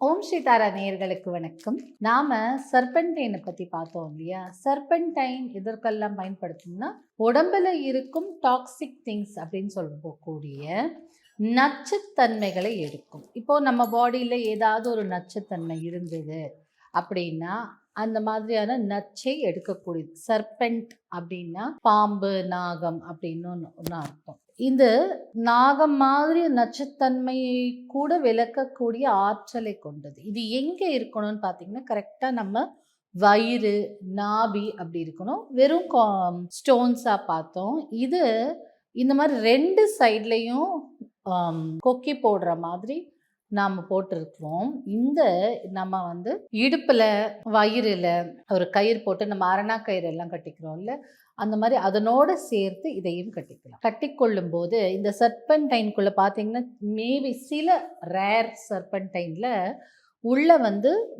ஓம் ஸ்ரீ தாரா நேயர்களுக்கு வணக்கம். நாம சர்பன்டைனை பத்தி பார்த்தோம் இல்லையா? சர்பன்டைன் எதற்கெல்லாம் பயன்படுத்தும்னா, உடம்புல இருக்கும் டாக்ஸிக் திங்ஸ் அப்படின்னு சொல்லக்கூடிய நச்சுத்தன்மைகளை எடுக்கும். இப்போ நம்ம பாடியில ஏதாவது ஒரு நச்சுத்தன்மை இருந்தது அப்படின்னா, அந்த மாதிரியான நச்சை எடுக்கக்கூடியது. சர்பென்ட் அப்படின்னா பாம்பு, நாகம் அப்படின்னு ஒன்று அர்த்தம். இந்த நாகம் மாதிரி நச்சுத்தன்மையை கூட விளக்கக்கூடிய ஆற்றலை கொண்டது. இது எங்கே இருக்கணும்னு பார்த்தீங்கன்னா, கரெக்டாக நம்ம வயிறு, நாபி அப்படி இருக்கணும். வெறும் ஸ்டோன்ஸாக பார்த்தோம். இது இந்த மாதிரி 2 சைட்லேயும் கொக்கி போடுற மாதிரி நாம் போட்டிருக்கோம். இந்த நம்ம இடுப்பில், வயிறில் ஒரு கயிறு போட்டு நம்ம அரணா கயிறு எல்லாம் கட்டிக்கிறோம்ல, அந்த மாதிரி அதனோட சேர்த்து இதையும் கட்டிக்கலாம். கட்டிக்கொள்ளும் போது இந்த சர்பன்டைனுக்குள்ளே பார்த்தீங்கன்னா, மேபி சில ரேர் சர்பன்டைனில் உள்ள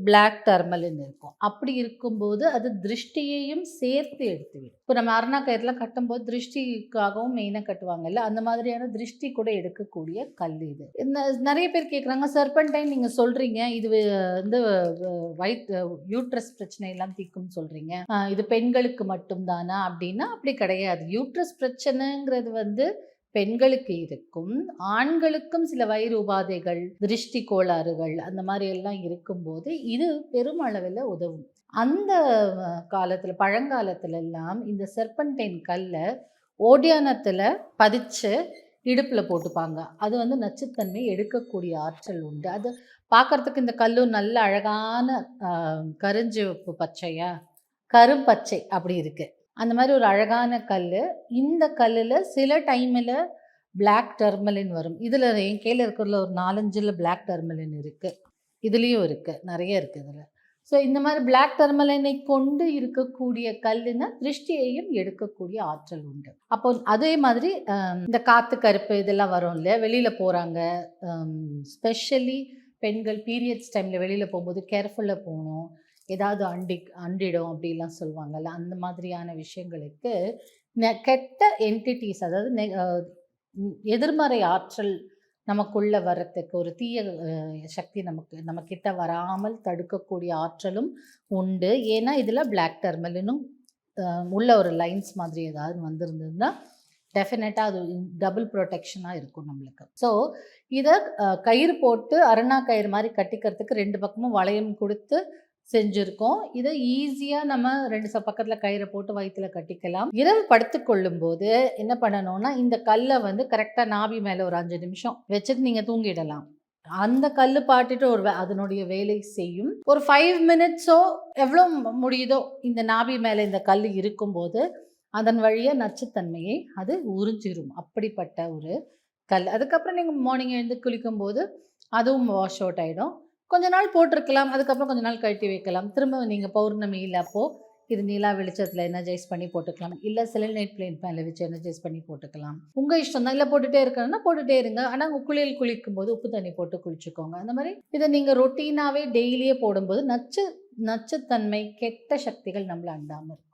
பிளாக் டர்மலின் இருக்கும். அப்படி இருக்கும்போது அது திருஷ்டியையும் சேர்த்து எடுத்துவிடும். இப்போ நம்ம அரணா கயிறுலாம் கட்டும்போது திருஷ்டிக்காகவும் மெயினாக கட்டுவாங்கல்ல, அந்த மாதிரியான திருஷ்டி கூட எடுக்கக்கூடிய கல் இது. நிறைய பேர் கேட்குறாங்க, சர்பன்டைன் நீங்கள் சொல்கிறீங்க, இது வயிற்று யூட்ரஸ் பிரச்சனை எல்லாம் தீர்க்கும்னு சொல்கிறீங்க, இது பெண்களுக்கு மட்டும்தானா அப்படின்னா அப்படி கிடையாது. யூட்ரஸ் பிரச்சனைங்கிறது பெண்களுக்கு இருக்கும், ஆண்களுக்கும் சில வயிறு உபாதைகள், திருஷ்டி கோளாறுகள் அந்த மாதிரி எல்லாம் இருக்கும்போது இது பெருமளவில் உதவும். அந்த காலத்தில், பழங்காலத்துல எல்லாம் இந்த சர்பன்டைன் கல்லை ஓடியானத்தில் பதிச்சு இடுப்பில் போட்டுப்பாங்க. அது நச்சுத்தன்மை எடுக்கக்கூடிய ஆற்றல் உண்டு. அது பார்க்கறதுக்கு இந்த கல்லும் நல்ல அழகான கருஞ்சிவப்பு பச்சையா, கரும்பச்சை அப்படி இருக்கு. அந்த மாதிரி ஒரு அழகான கல். இந்த கல்லில் சில டைமில் பிளாக் டர்மலின் வரும். இதில் என் கையில் இருக்கிறதுல ஒரு 4-5 பிளாக் டர்மலின் இருக்குது. இதுலேயும் இருக்குது, நிறைய இருக்குது இதில். ஸோ இந்த மாதிரி பிளாக் டர்மலினை கொண்டு இருக்கக்கூடிய கல்லுன்னா திருஷ்டியையும் எடுக்கக்கூடிய ஆற்றல் உண்டு. அப்போ அதே மாதிரி இந்த காற்று கருப்பு இதெல்லாம் வரும் இல்லையா, வெளியில் போகிறாங்க, ஸ்பெஷலி பெண்கள் பீரியட்ஸ் டைமில் வெளியில் போகும்போது கேர்ஃபுல்லாக போகணும். ஏதாவது அண்டிடும் அப்படிலாம் சொல்லுவாங்கள்ல, அந்த மாதிரியான விஷயங்களுக்கு கெட்ட என்டிட்டிஸ், அதாவது எதிர்மறை ஆற்றல் நமக்குள்ளே வர்றதுக்கு, ஒரு தீய சக்தி நம்ம கிட்ட வராமல் தடுக்கக்கூடிய ஆற்றலும் உண்டு. ஏன்னா இதில் பிளாக் டர்மலினும் உள்ள ஒரு லைன்ஸ் மாதிரி ஏதாவது வந்திருந்ததுன்னா டெஃபினட்டாக அது டபுள் ப்ரொடெக்ஷனாக இருக்கும் நம்மளுக்கு. ஸோ இதை கயிறு போட்டு அரணா கயிறு மாதிரி கட்டிக்கிறதுக்கு 2 பக்கமும் வளையம் கொடுத்து செஞ்சுருக்கோம். இதை ஈஸியாக நம்ம 2 பக்கத்தில் கயிறை போட்டு வயிற்றுல கட்டிக்கலாம். இரவு படுத்து கொள்ளும் போது என்ன பண்ணணும்னா, இந்த கல்லை கரெக்டாக நாபி மேலே ஒரு 5 நிமிஷம் வச்சுட்டு நீங்கள் தூங்கிடலாம். அந்த கல் பாட்டுட்டு அதனுடைய வேலை செய்யும். ஒரு 5 மினிட்ஸோ எவ்வளோ முடியுதோ இந்த நாபி மேலே இந்த கல் இருக்கும்போது அதன் வழியாக நச்சுத்தன்மையை அது உறிஞ்சிரும். அப்படிப்பட்ட ஒரு கல். அதுக்கப்புறம் நீங்கள் மார்னிங் எழுந்து குளிக்கும்போது அதுவும் வாஷ் அவுட் ஆகிடும். கொஞ்ச நாள் போட்டிருக்கலாம், அதுக்கப்புறம் கொஞ்ச நாள் கழட்டி வைக்கலாம். திரும்ப நீங்கள் பௌர்ணமி இல்லை அப்போது இது நிலா வெளிச்சத்தில் எனர்ஜைஸ் பண்ணி போட்டுக்கலாம். இல்லை செலினைட் பிளேட் மேலே வச்சு எனர்ஜைஸ் பண்ணி போட்டுக்கலாம். உங்கள் இஷ்டம் தான். இல்லை போட்டுகிட்டே இருக்கணும்னா போட்டுகிட்டே இருங்க. ஆனால் குளிக்கும் போது உப்பு தண்ணி போட்டு குளிச்சுக்கோங்க. அந்த மாதிரி இதை நீங்கள் ரொட்டீனாகவே டெய்லியே போடும்போது நச்சுத்தன்மை, கெட்ட சக்திகள் நம்மளை அண்டாமல் இருக்கும்.